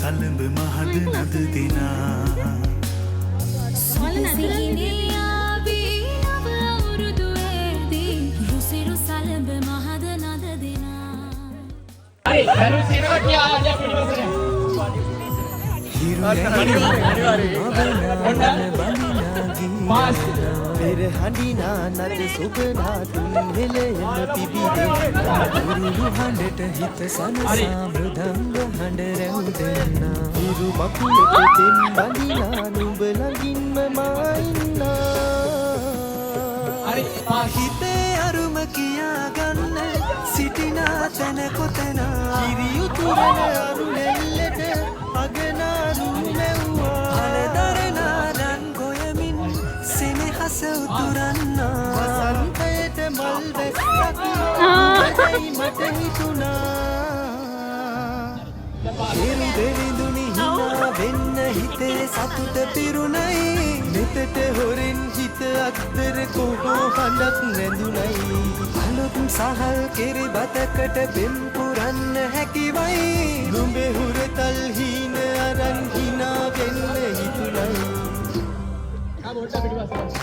සලඹ මහද නද දෙනා සුසිහිනේ ආවි නව අවුරුදු ඇදී රුසිරු සලඹ මහද නද දෙනා හරි හරි සිරවට ආවද පිටිපස්සට මාස් පෙරහඬිනා නද සුබනා තුන් හෙලෙම පිබිදේ උරුළු හඬට හිත සනසා මෘදංග හඬ රැවුදෙනා උරු මකුලට තෙන් බඳිනා නුඹ ළඟින්ම මා ඉන්නා හිතේ අරුම කියාගන්න සිටිනා තැන කොතනා කිරි උතුරන අරු නෙල්ලට අගනාරු නැව්වා හලදරනා රන් ගොයමින් සෙනෙහස උතුරන්නා වසන්තයට මල් වැස්සක් නොදැයි මට හිතුණා එරු දෙවිඳුනි හිනා වෙන්න හිතේ සතුට පිරුණයි මෙතට හොරෙන් හිත අත්තර කොහෝ හඬක් නැඳුනයි අලුත් සහල් කෙරි බතකට පෙම් පුරන්න හැකිවයි නුඹේ හුරතල් හීන අරන් හිනා වෙන්න හිතුණයි ආ බොට්ට පිටිපස්ස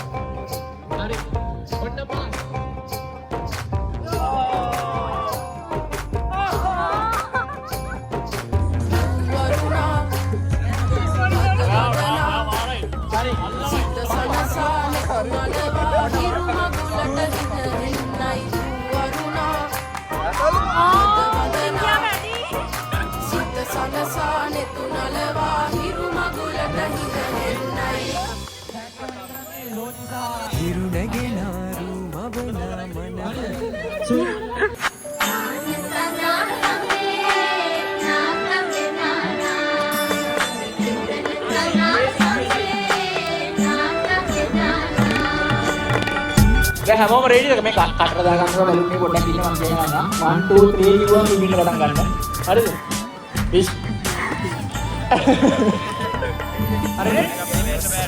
හරි ඔන්න පාස් දැන් හැමෝම රෙඩිද මේ කටට දා ගන්න බැලුම් මේ පොඩ්ඩක් ඉන්න මම කියනවා 1 2 3 කිව්වම ඉන්න පටන් ගන්න හරිද ඉස් හරිද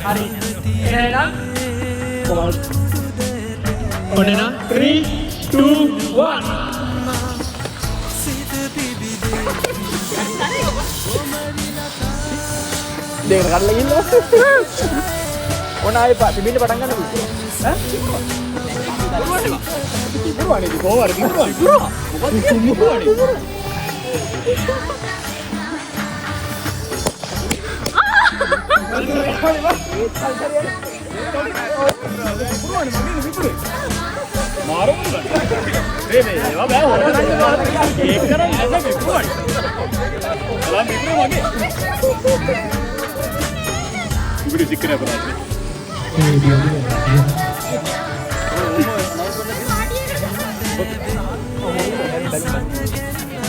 හරි එහෙනම් කොහොමද ඔන්න 3 2 1 දෙක කඩලා ඉන්න ඕන ආයෙ පිටින් පටන් ගන්න පුළුවන් ඈ Buruan di bawah, di buruan. Buruan.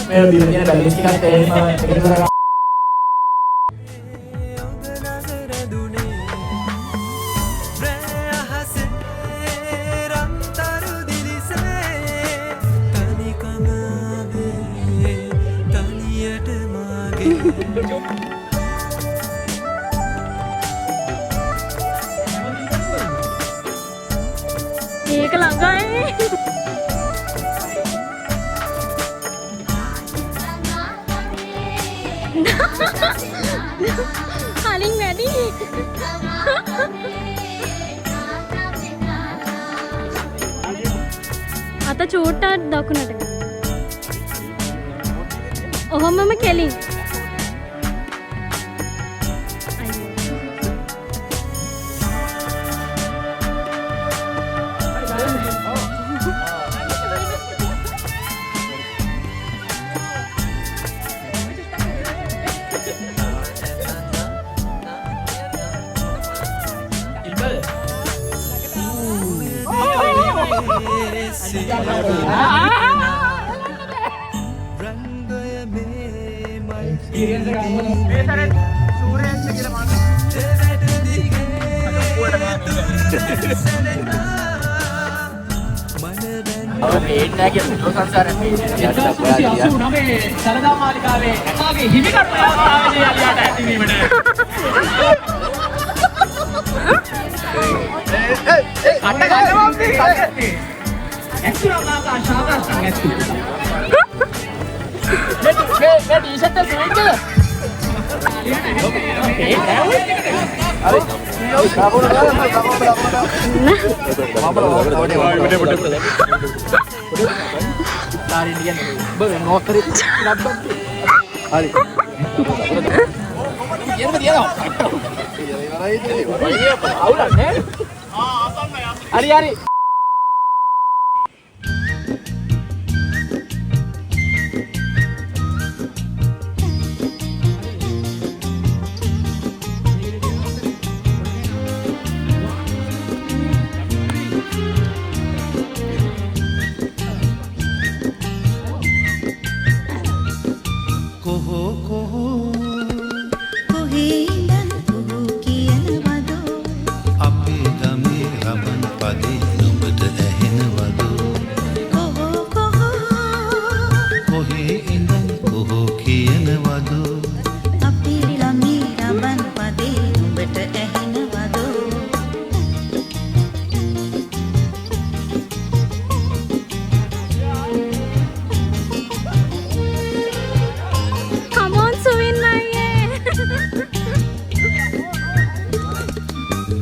May bibigyan niya na balance ka tayo mga Iya ke langgar ni. Paling ready. आता छोटा दाखवून ओहो मम्मा केली එක්ස්පීරියන්ස් එක අහන්න මේ සැරේ සූර්යයන්ට කියලා මාත් සරදා මාලිකාවේ එකාගේ හිමිකම් අවස්ථාවේදී අලියට ඇතිවීමට අට ගන්නවා මේ එක්ස්ට්‍රා ශාදාස්තන් මේ ටී-ෂර්ට් එක ස්විච් හරි හරි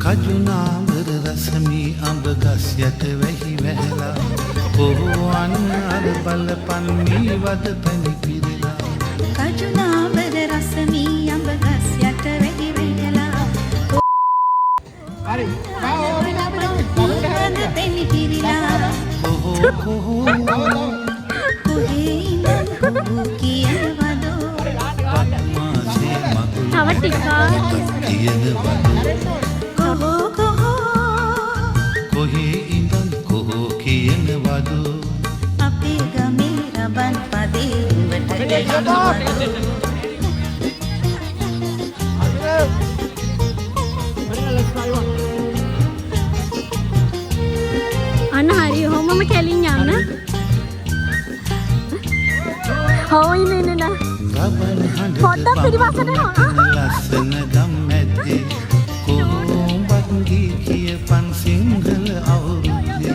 කජුනාවර රසමී අඹ ගස් යට වැහි වැහලා කොහොන් අර බලපන් මී වද පැණි පිරලා කජුනාවර රසමී අඹ ගස් යට වැහි වැහලා හරි පැණි පිරලා කොහේ ඉඳන් කොහො කියවදෝ පත්මාසේ මගුල් තව ටිකක් කියනවදෝ කොහේ ඉඳන් කොහෝ කියනවදෝ අපේ ගමේ රබන් පදේ උඹට එනවා අන්න හරි ඔහොමම කැලින් යන්න හොයි නෙන්න රබන් හඬ පොඩ්ඩක් පිටිපස්සට යනවා ලස්සන ගම් මැද්දේ කොහොඹත් ගී කියපන් සිංහල අවුරුද්දේ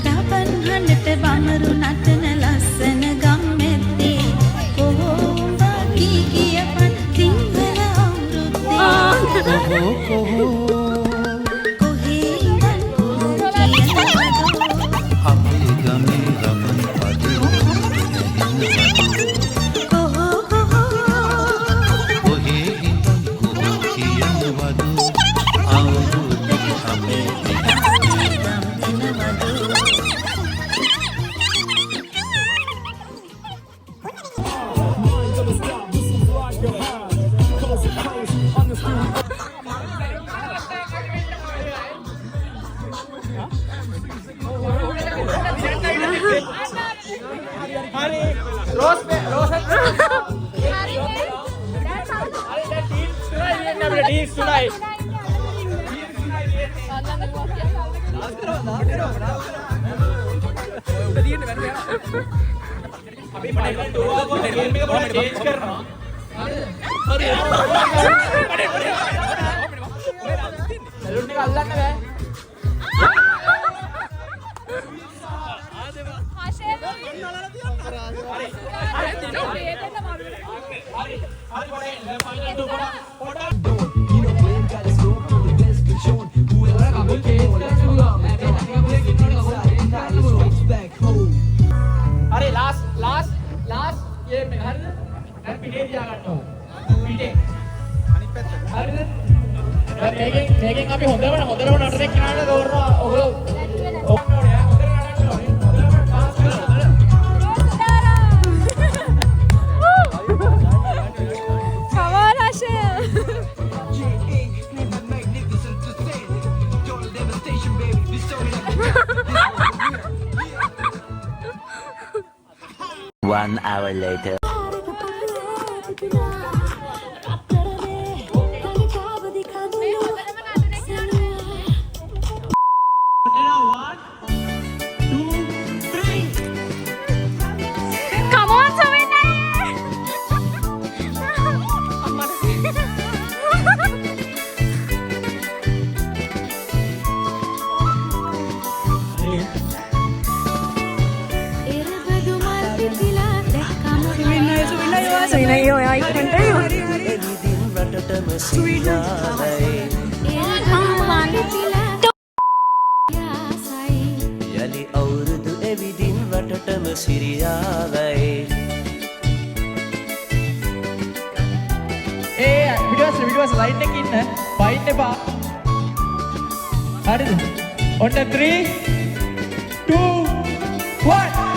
රබන් හඬට බමරු නටන ලස්සන ගම් මැද්දේ කොහොඹ කී කියපන් සිංහල අවුරුද්දේ කොහෝ කොහේ ඉඳන් කොහො කියනවදෝ අපේ ගමේ රබන් පදේ කොහො කොහේ ඉඳන් කොහෝ කියනවදෝ අවුරුද්දේ අපේ හරි රෝස් ටීස් තුනයි අපි මට ගේම් එක පොඩ්ඩක් චේන්ජ් කරනවා හරි සලූන් එක අල්ලන්න බෑ अरे लास्ट ये में हर पिटे दिया करता हूं पिटे අනිත් පැත්ත හරිද මේකෙන් අපි හොඳම නටන කෙනාට ගෞරව ඔගොල්ලෝ ඕනේ හොඳට නටන්න ඕනේ හොඳට පාස් කරලා One hour later. රටටම සිරියාවයි යලි අවුරුදු එවිදින් රටටම සිරියාවයි පිටිපස්ස ලයින් එකේ ඉන්න පයින් එපා හරිද ඔන්න 3 2 1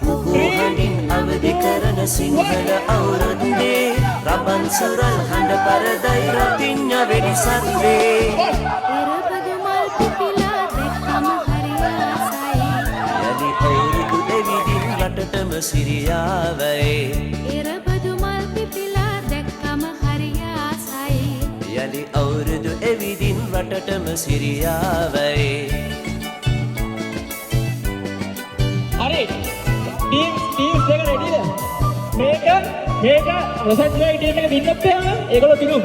කුහුහඬින් අවදි කරන සිංහල අවුරුද්දේ රබන් සුරල් හඬ පරදයි රතිඤ්ඤ වෙඩි සද්දේ යලි අවුරුදු එවිදින් රටටම සිරියාවයි යලි අවුරුදු එවිදින් රටටම සිරියාවයි හරි ටීම්ස් දෙක රෙඩිද මේක රොසට් ගයි ටීම් එක දින්නත් එහෙම ඒගොල්ලෝ දිනු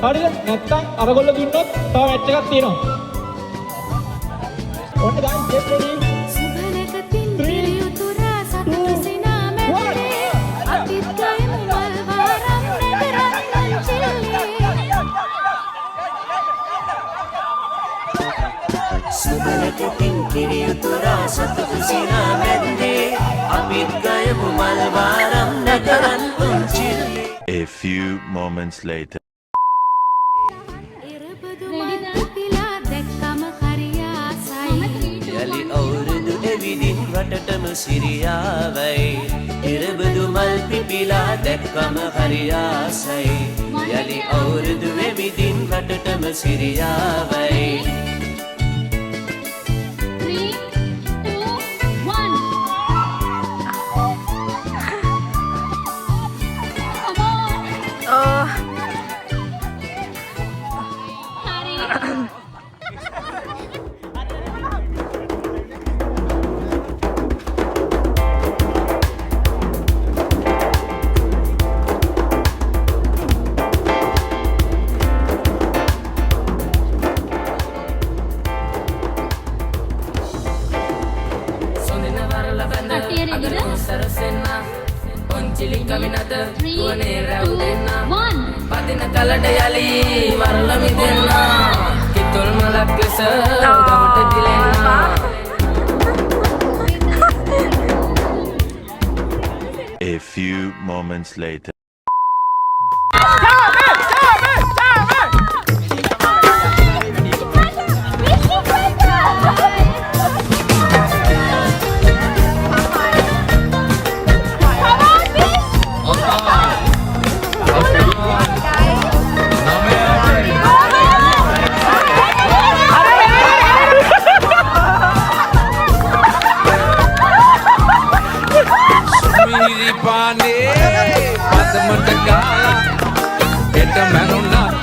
හරිද නැත්තම් අරගොල්ලෝ දින්නොත් තව මැච් එකක් තියෙනවා ඔන්න ගයිස් get ready සුබලකකින් කිරියුතුරා සතුටු සිනා මැද්දේ අපිත් ගයමු මල් වාරම් නගරන් පුංචිල්ලේ A few moments later යලි අවුරුදු එවිදින් රටටම සිරියාවයි ඉරබදු මල් පිපිලා දැක්කම හරි ආසයි යලි අවුරුදු එවිදින් රටටම සිරියාවයි පදින කලට යලි වරල මිදෙන්න කිතුල් මලක් ලෙස ගමට දිලෙන්න A few moments later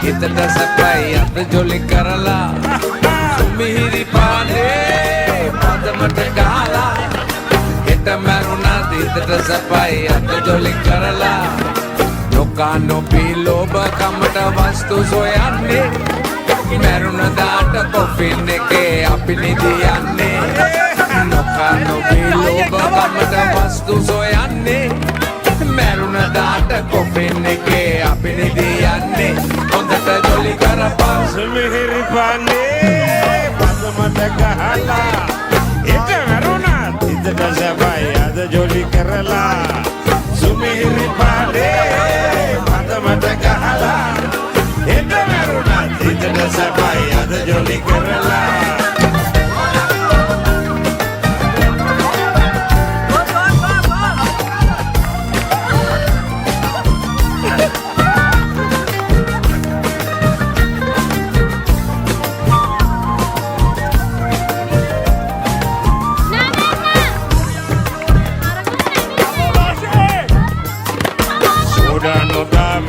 හිතට සැපයි අත ජොලි කරලා සුමිහිරි පානේ පදමට ගහලා හෙට මරුණා හිතට සැපයි අත ජොලි කරලා නොකා නොපී ලෝභ කමට වස්තු සොයන්නේ මරුණ දාට කොෆින් එකේ අපි නිදියන්නේ නොකා නොපී ලෝභ කමට වස්තු සොයන්නේ මරුණ දාට කොෆින් එකේ අපි නිදියන්නේ හොඳට ජොලි කරපන් සුමිහිරි පානේ පදමට ගහලා හෙට මරුණා හිතට සැපයි අත ජොලි කරලා සුමිහිරි පානේ පදමට ගහලා හෙට මරුණා හිතට සැපයි අත ජොලි කරලා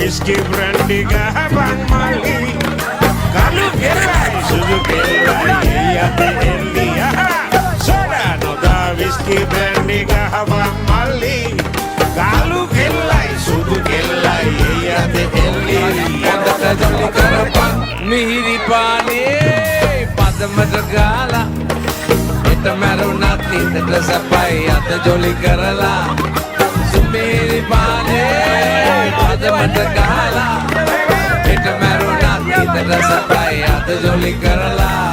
Whiskey brandy gahaban mali kalu kelai sudu kelai ate elia soda no da whiskey brandy gahaban mali kalu kelai sudu kelai මිහිරි පානේ පදමට ගාලා එත මැරුණත් හිතට සැපයි අත ජොලි කරලා මිහිරි පානේ පදමට ගාලා එත මැරුණත් හිතට සැපයි අත ජොලි කරලා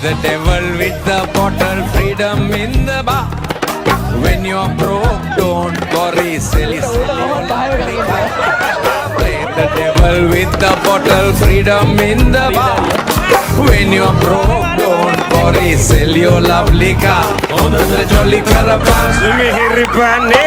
The devil with the bottle, freedom in the bar. When you're broke, don't worry, silly, silly. Play the devil with the bottle, freedom in the bar. When you're broke, don't worry, sell your lovely car. On the jolly caravan, Mihiri Pane.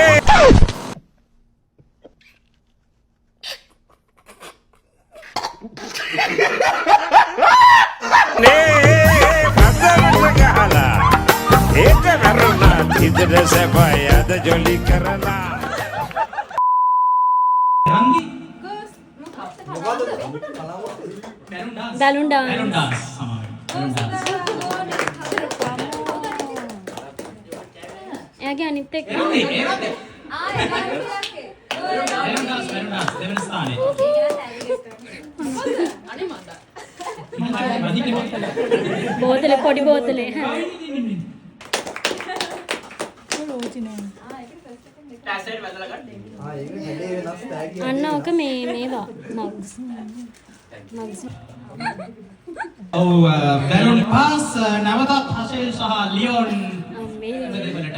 හිතට සැපයි අද ජොලි කරලා balloon dance. එයාගේ අනිත් එක බෝතලේ පොඩි බෝතලේ අන්න ඕක මේවා මග්ස් ඔව් බැලුන් පාස් නවතත් හෂේ සහ ලියෝන් දෙවලට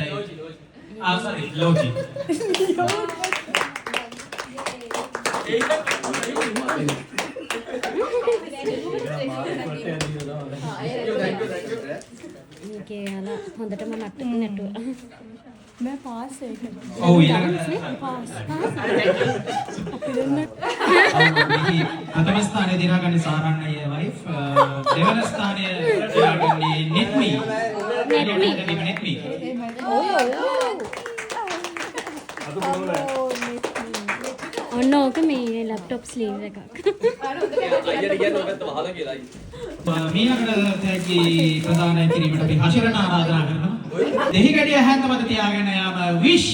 ආසරි ලෝචි මේකේ යාලා හොඳටම නටුවා मैं पास है ඔව් ඊළඟට ප්‍රථම ස්ථානයේ දිනාගන්නේ සාරන්න අයියේ වයිෆ් දෙවන ස්ථානයේ දිනාගන්නේ නෙත්මි ඔන්න ඕක මේ ලැප්ටොප් ස්ලීව් එකක් මීළඟට තෑග්ගී ප්‍රදානය කිරීමට අපි හෂරණ ආරාධනා කරනවා දෙහිගඩිය හැන්ද මත තියාගෙන යාම විශ්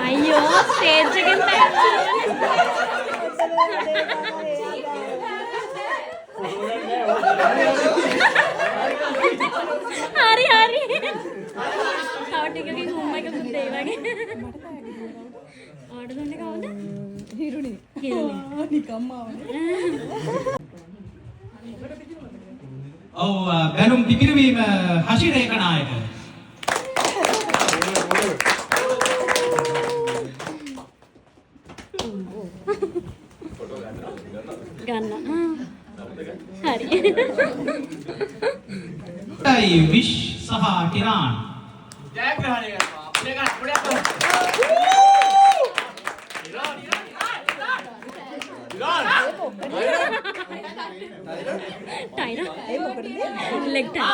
අයියෝ ස්ටේජ් එකෙන් හරි හරි තව ටිකකින් හුම්ම එකකුත් දෙයි වගේ ආඩ දුන්නේ කවුද හිරුනේ නිකම්ම ඔව් බැලුම් පිපිරවීම හෂි රේකනායක ගන්න හරි විශ් සහ ටිරාන් ජයග්‍රහණය කරනවා අපිට ගන්න ටයින ලෙග් ටයි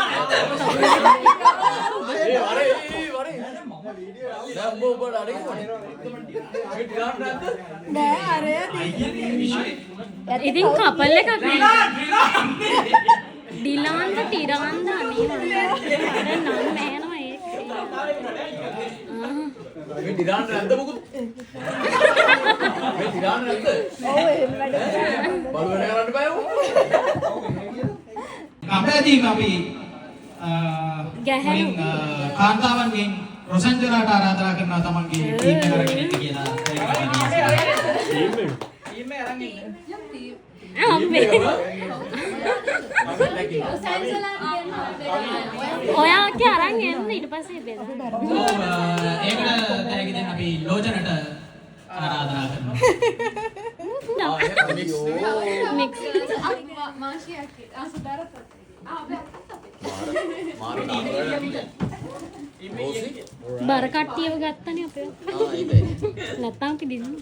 ඉතින් කපල් එකක් ඩිලාන්ද ටිරාන්ද අනේ නම් මෑනවා ඒක මේ දිරාන්න නැද්ද මොකද මේ දිරාන්න නැද්ද ඔව් එහෙම වැඩ බලු වැඩ කරන්න බෑ ඔව් අපේදී අපි ගැහැණු කාන්තාවන්ගෙන් රොසන්ජලාට ආරාධනා කරනවා තමන්ගේ ටීම් එක අරගෙන ඉන්න කියලා ටීම් එක අරන් ඉන්න ඔයාගේ අරන් එන්න ඊට පස්සේ බෙදන්න. ඒකට තෑගි දෙන්න අපි ලෝචනට ආරාධනා කරනවා. මික්ස් බර කට්ටියව ගත්තනේ අපේ. නැත්තම් අපි දිනන.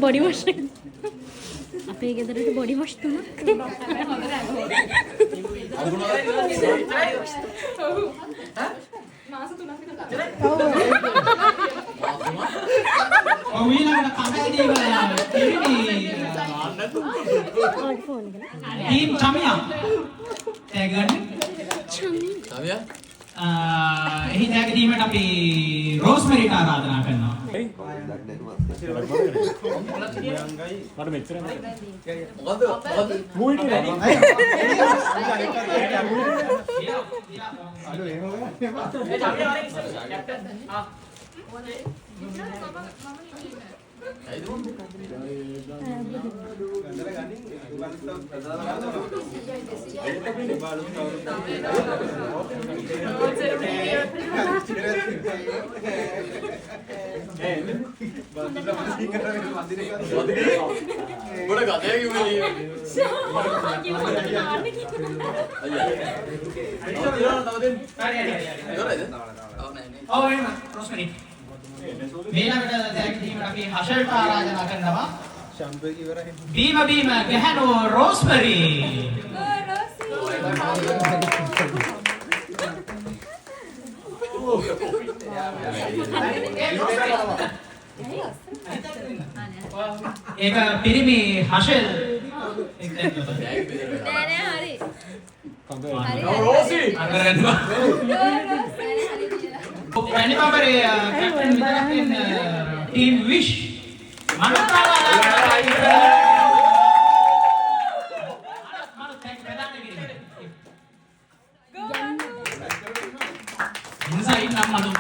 බොඩි වොෂ් එක. අපේ ගෙදරට බොඩි වොෂ් තුනක්. ඔව් ඊළඟට කමැදී ෆෝන් එක. ටීම් චමියා තෑගන්න එහි තෑග දීමට අපි රෝස්මරිට ආරාධනා කරනවා. මේකට දැක් දීමට අපි හෂල්ට ආරාධනා කරනවා. බීම ගැහණු රෝස්මරි. ඒක පිරිමි හෂල්. නෑ හරි. Rosie. අරගෙනවා. Any member captain in team wish inside nam manut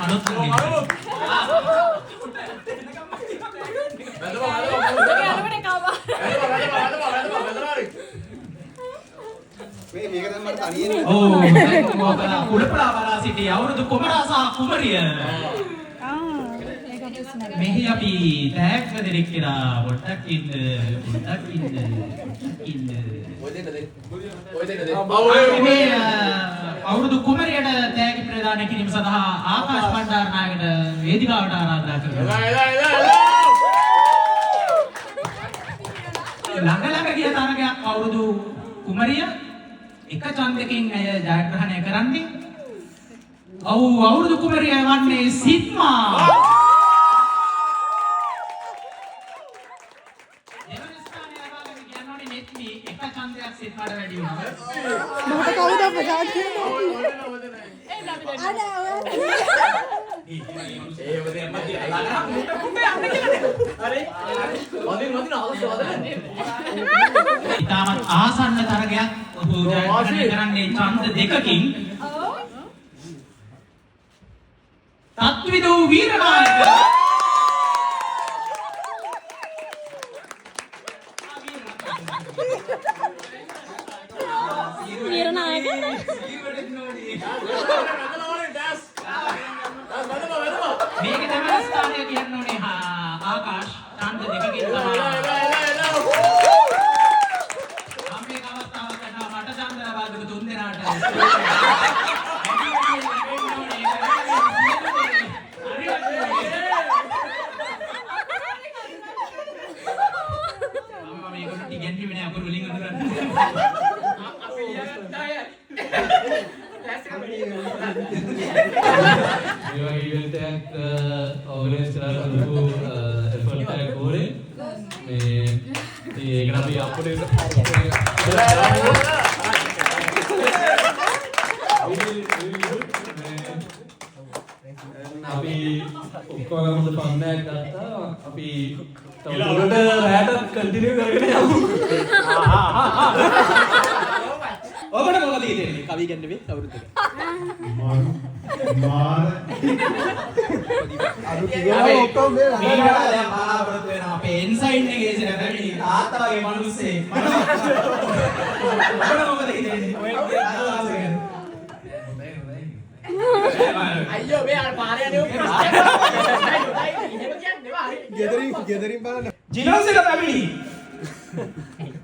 කුඩපලා සිටි අවුරුදු කුමරා සහ කුමරිය. මෙහි අපි තෑග්ග දෙනෙක් කියලා පොඩ්ඩක් ඉන්න. මේ අවුරුදු කුමරියට තෑග්ග ප්‍රදානය කිරීම සඳහා ආකාශ බණ්ඩාරනායකට වේදිකාවට ආරාධනා කරනවා. ළඟ ගිය තරගයක් අවුරුදු කුමරිය එක ඡන්දකින් අය ජයග්‍රහණය කරන්නේ. අවුරුදු කුමරිය වන්නේ සිත්මා. දෙවන ස්ථානය ලබාගෙන යනෝනේ නෙත්මි එක ඡන්දයක් සිත්මාට වැඩි වුණා. මොකට කවුද ප්‍රකාශ කරන්නේ? ඉතාමත් ආසන්න තරගයක් ජයග්‍රහණය කරන්නේ ඡන්ද දෙකකින්. තත්විදෝ වීරනායක මේක තමයි ස්ථානය කියන්න ඕනේ. ආකාශ ඡන්ද දෙකකින් තමයි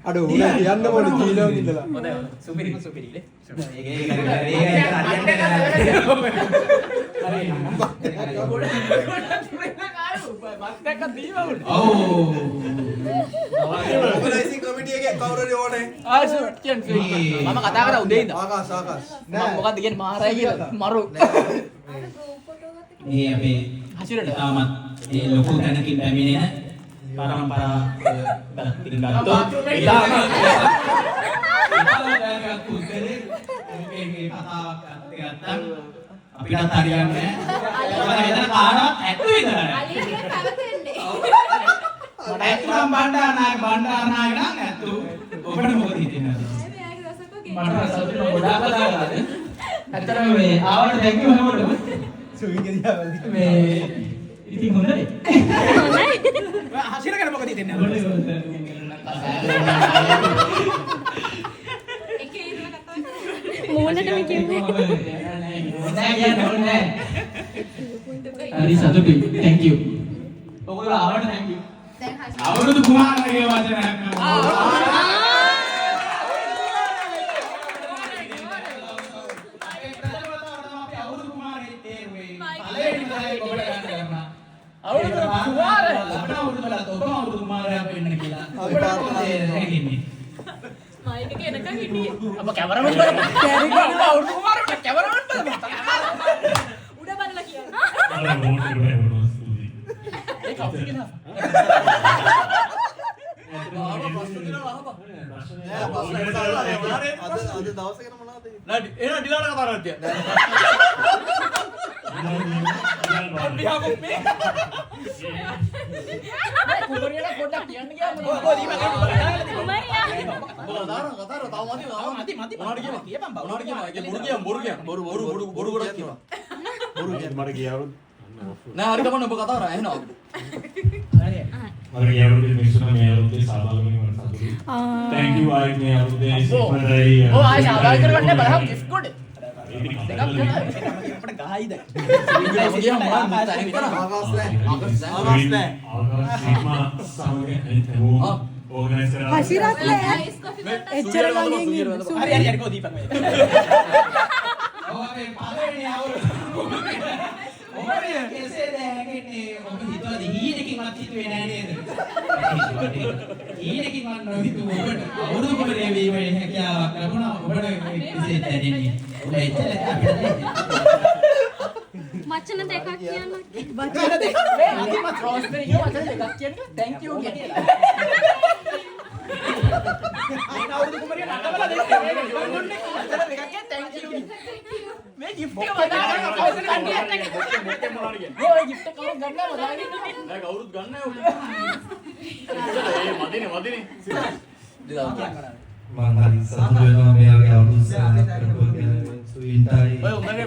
අඩෝ උන කියන්න ඕනේ ජීලෝන් ඉඳලා. හොඳයි සුපිරි නේ. ඔබලයිසින් කමිටි එකේ කවුරුරි ඕනේ මම කතා කරා උදේ ඉඳන් ආකාශ මම මොකද්ද කියන්නේ මාරයි කියලා මරු මේ අපේ හසිරට තාමත් මේ ලොකු තැනකින් පැමිණෙන පරම්පරාව පැත්තකින් ගත්තොත් ඉතාම මේ කතාවක් ගත්තා අපිටත් හරියන්නේ නැහැ. මෙතන කාරණා ඇත්ත විතරයි. අලියගේ පැවතෙන්නේ. මට ඇත්තම බණ්ඩාරනායක නම් ඇත්තු. ඔබට මොකද හිතෙන්නේ? මෙයාගේ රසකෝ මට රසවත් ගොඩාක් කතා කරාද? ඇත්තටම මේ ආවට thank you හැමෝටම. මේ ඉතින් හොඳයි. හසිර ගැන මොකද හිතෙන්නේ එකේ ඉන්න කතා කරා. මූණට මේ කියන්නේ. නෑ කියන්නේ හරි සතුටුයි. thank you. ඔයගොල්ලෝ ආවට thank you. දැන් හසිර අවුරුදු කුමාරගේ වචනයක් මයික් එකේ එනකන් හිටියේ. අප කැමරාමන් බලමු අවුරුදු කුමාරට කැමරාමන් බලමු උඩ බලලා කියන්න. ඒ කවුද කියනවා අද දවසේකට මොනවද නඩි එන ඩිලාන කතා කරද්දී කුමරියලා පොඩ්ඩක් කියන්න ගියාම මොකද කුමරියා. බොරු ගොඩක් කියනවා මට කියවලු නෑ හරි ගමන් ඔබ කතා කරා එහෙනම් මම මේ අවුරුද්දේ මිනිස්සුන්ට මේ අවුරුද්දේ සහභාගී වෙන්න මට සතුටුයි. thank you ආයි මේ අවුරුද්දේ ඉස්සරහටයි ඔව් ආයි සහභාගී කරගන්න බලහම් gift කොට දෙකක් අපිට ගහයිද ඉංග්‍රීසි කියන මම තරම් කරා ආකාශ නෑ සීමා සමග එතන ඕගනයිස් කරලා හසිරත් නෑ. එච්චර ළඟින් හරි හරි හරි කො දීපක් මේ ඔව් අපේ පළවෙනි අවුරුදු ඔබේ කෙසේ දැනගන්නේ ඔබ හිතුවද හීනකින්වත් හිතුවේ නෑ නේද? හීනකින්වත් නොහිතුව ඔබට අවුරුදු කුමරිය වීමේ හැකියාවක් ලැබුණා ඔබට කෙසේ දැනෙන්නේ? ඔබ එච්චර අපිට වචන දෙකක් කියන්න. වචන දෙක මේ අදිමත් රෝස්බෙරි කියන වචන දෙකක් කියන්නේ thank you කියලා මේ අවුරුදු කුමරිය නටවලා දෙන්නේ වචන දෙකක් කියන්නේ thank you මේ gift එක වදාගෙන අවසන් කණ්ඩියත් එක මෙතේ මොනවද කියන්නේ ඔය gift එක කවුරුත් ගන්නව වදාගෙන නෑ කවුරුත් ගන්නෑ උඩ ඒ මදිනේ මම හරි සතුටු වෙනවා මේ වගේ අවුරුදු සාර්ථක කරපු සුවින්ටයි ඔය උඹගේ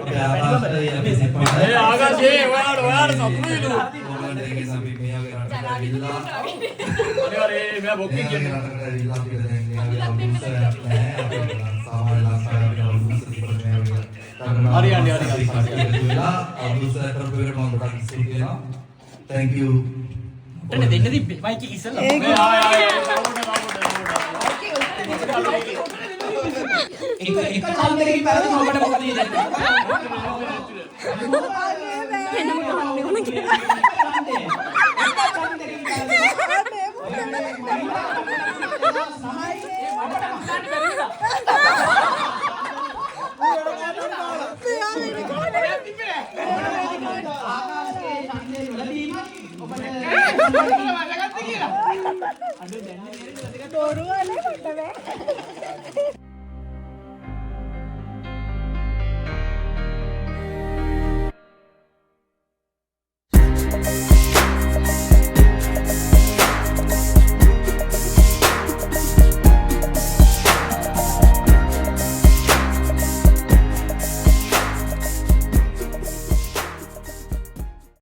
ඒ ආකාශේ ඔයාලට සතුටුයිලු ඔයාලගේ අපි මේ වගේ රටකට ඇවිල්ලා අනිවාර්යයෙන් මෙයා බොක්කේ කියන්නේ රටකට ඇවිල්ලා අපිට දැන් මේ වගේ අවුරුදු සාර්ථක නැහැ අපේ සාමාන්‍ය ලස්සනට අවුරුදු සාර්ථක මේ වගේ හරි හරි අවුරුදු සාර්ථක කරපු එකට මම ගොඩක් ස්තුති වෙනවා thank you ඔතන දෙන්න තිබ්බේ මයික් එක ඉස්සෙල්ලා ආය එක කන්දරකින් පැරදුම ඔබට මොකද හිතෙන්නේ? වෙනම ගහන්න ඕන කියලා. බොරුවනේ